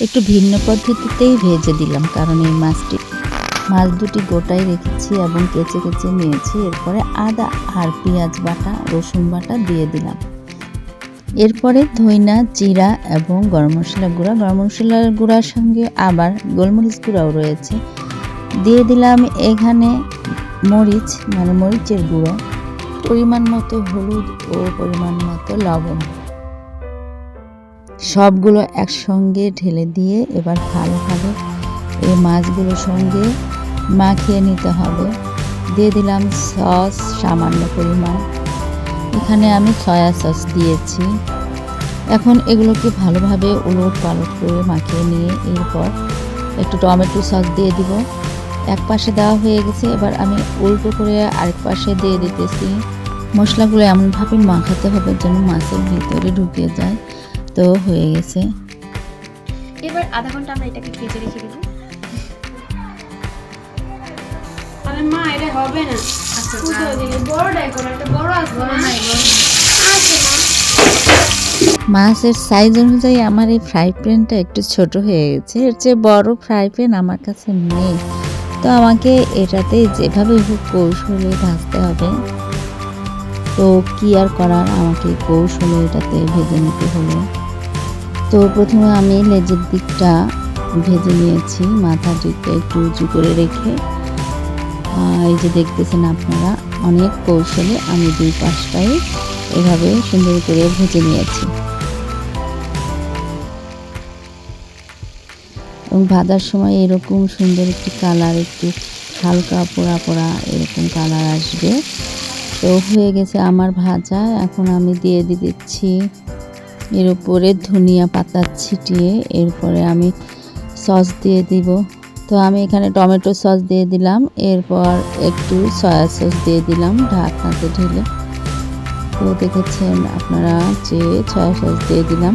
একটু ভিন্ন পদ্ধতিতেই ভেজে দিলাম, কারণ এই মাছ দুটি গোটাই রেখেছি এবং কেচে কেচে নিয়েছি। এরপরে আদা আর পেঁয়াজ বাটা, রসুন বাটা দিয়ে দিলাম। এরপরে ধইনা, জিরা এবং গরম মশলার গুঁড়ার সঙ্গে আবার গোলমরিচ গুঁড়াও রয়েছে। দিয়ে দিলাম এখানে মরিচ, মানে মরিচের গুঁড়ো, পরিমাণ মতো হলুদ ও পরিমাণ মতো লবণ। সবগুলো একসঙ্গে ঢেলে দিয়ে এবার ভালোভাবে এই মাছগুলোর সঙ্গে মাখিয়ে নিতে হবে। দিয়ে দিলাম সস সামান্য পরিমাণ, এখানে আমি সয়া সস দিয়েছি। এখন এগুলোকে ভালোভাবে উলট পালট করে মাখিয়ে নিয়ে এরপর একটু টমেটো সস দিয়ে দিব। এক পাশে দেওয়া হয়ে গেছে, এবার আমি উল্টো করে আরেক পাশে দিয়ে দিতেছি। মশলাগুলো এমনভাবে মাখাতে হবে যেন মাছের ভিতরে ঢুকে যায়। তো হয়ে গেছে। এবার আধা ঘন্টা আমরা এটাকে ফ্রিজে রেখে দেব। আরে মা এটা হবে না। আচ্ছা কোথাও দিলে বড়টাই করো, একটা বড় আছে না? আছে না? মাছের সাইজ অনুযায়ী আমার এই ফ্রাই প্যানটা একটু ছোট হয়ে গেছে। এর চেয়ে বড় ফ্রাই প্যান আমার কাছে নেই, তো আমাকে এটাতে যেভাবে হোক কৌশলে ভাজতে হবে। তো কি আর করার, আমাকে কৌশলে এটাতে ভেজে নিতে হলো। তো প্রথমে আমি লেজের দিকটা ভেজে নিয়েছি, মাথার দিকটা একটু উঁচু করে রেখে। এই যে দেখতেছেন আপনারা, অনেক কৌশলে আমি দুই পাশটাই এভাবে সুন্দর করে ভেজে নিয়েছি। এবং ভাজার সময় এরকম সুন্দর একটি কালার, একটু হালকা পোড়া পোড়া এরকম কালার আসবে। তো হয়ে গেছে আমার ভাজা। এখন আমি দিয়ে দিচ্ছি এর উপরে ধনিয়া পাতা ছিটিয়ে। এরপরে আমি সস দিয়ে দিব। তো আমি এখানে টমেটো সস দিয়ে দিলাম, এরপর একটু সয়া সস দিয়ে দিলাম ঢাকনাতে ঢেলে। তো দেখেছেন আপনারা যে সয়া সস দিয়ে দিলাম।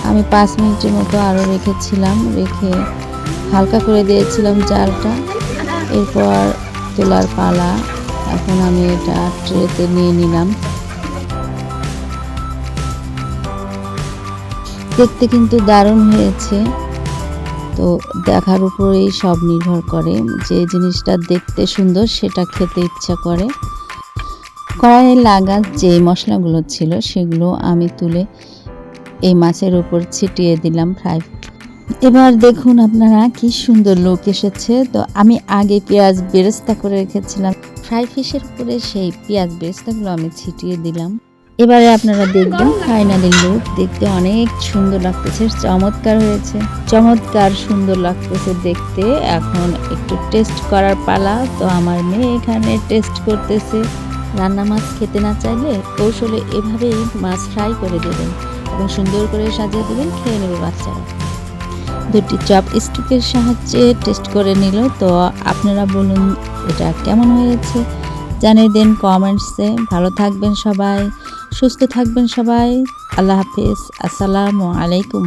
আমি 5 মিনিটের মতো আরও রেখেছিলাম, রেখে হালকা করে দিয়েছিলাম জালটা। এরপর তোলার পালা। এখন আমি এটা ট্রেতে নিয়ে নিলাম। দেখতে কিন্তু দারুণ হয়েছে। তো দেখার উপরেই সব নির্ভর করে, যে জিনিসটা দেখতে সুন্দর সেটা খেতে ইচ্ছা করে। কড়াইয়ে লাগা যে মশলাগুলো ছিল সেগুলো আমি তুলে এই মাছের উপর ছিটিয়ে দিলাম ফ্রাই। এবার দেখুন আপনারা কি সুন্দর লুক এসেছে। তো আমি আগে পেঁয়াজ বেরেস্তা করে রেখেছিলাম, ফ্রাই ফিশের উপরে সেই পেঁয়াজ বেরেস্তাগুলো আমি ছিটিয়ে দিলাম। এবারে আপনারা দেখবেন ফাইনালি লুক। দেখতে অনেক সুন্দর লাগতেছে, চমৎকার হয়েছে, চমৎকার সুন্দর লাগতেছে দেখতে। এখন একটু টেস্ট করার পালা। তো আমার মেয়ে এখানে টেস্ট করতেছে। রান্না মাছ খেতে না চাইলে কৌশলে এভাবেই মাছ ফ্রাই করে দেবেন এবং সুন্দর করে সাজিয়ে দেবেন, খেয়ে নেবে বাচ্চারা। দুটি চপ স্টিকের সাহায্যে টেস্ট করে নিল। তো আপনারা বলুন এটা কেমন হয়েছে, জানিয়ে দিন কমেন্টসে। ভালো থাকবেন সবাই, সুস্থ থাকবেন সবাই। আল্লাহ হাফেজ, আসসালামু আলাইকুম।